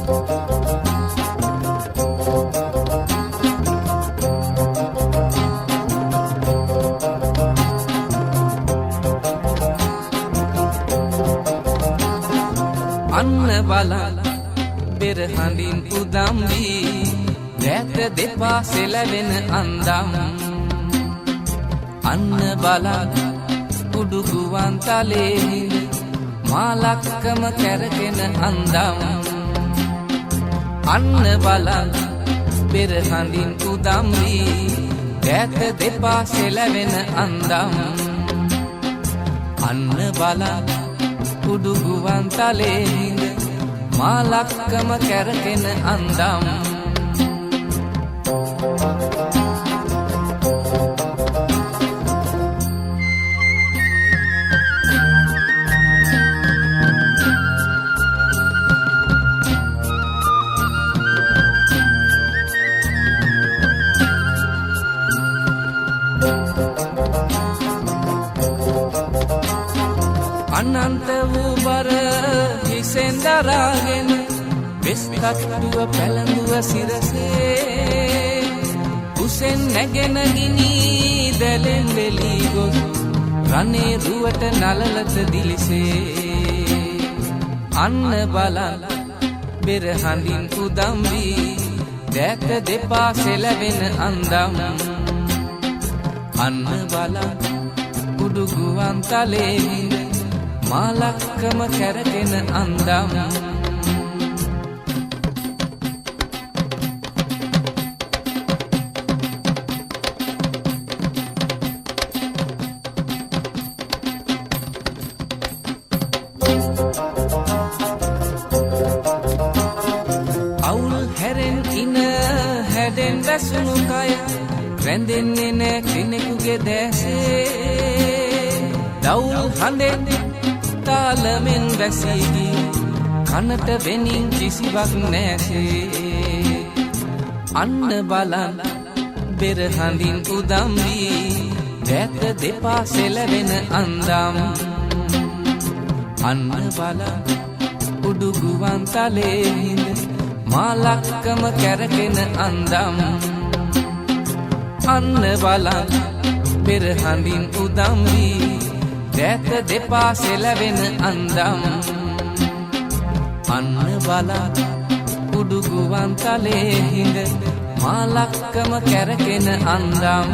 අන්න බලන්න බෙර හඳින් උදම් වී රැත දෙපා සෙලවෙන අන්දම් අන්න බලන්න උඩු ගුවන් තලේ මාලක්කම කැරගෙන අන්දම් අන්න බලන්න බෙර හඳින් උදම් වී රැත දෙපා සෙලවෙන අන්දම් අන්න බලන්න උඩු ගුවන් තලේ මාලක්කම කැරගෙන අන්දම් අනන්ත වූ බර හිසෙන් දරාගෙන වෙස් කට්ටුව පැලඳුව සිරසේ උසෙන් නැගෙන ගිනි දැලෙන් වෙලී ගොස් රනේ රුවට නලලත දිලිසේ අන්න බලන්න බෙර හඳින් උදම් වී දැක දෙපා සෙලවෙන අන්දම් අන්න බලන්න උඩු ගුවන් තලේ මාලක්කම කැරගෙන අන්දම් අවුල් හැරෙන් ඉන හැඩෙන් වැසුණු කය රැඳෙන්නේ නෑ කෙනෙකුගේ දැසේ දවුල් හඳෙන් තාලමෙන් වැසීගී කනට වෙනින් කිසිවක් නැසේ අන්න බලන්න බෙර හඳින් උදම් වී රැත දෙපා සෙලවෙන අන්දම් අන්න බලන්න උඩු ගුවන් තලේ හිඳ මාලක්කම කැරගෙන අන්දම් අන්න බලන්න බෙර හඳින් උදම් වී රැත දෙපා සෙලවෙන අන්දම් අන්න බලන්න උඩු ගුවන් තලේ හිඳ මාලක්කම කැරගෙන අන්දම්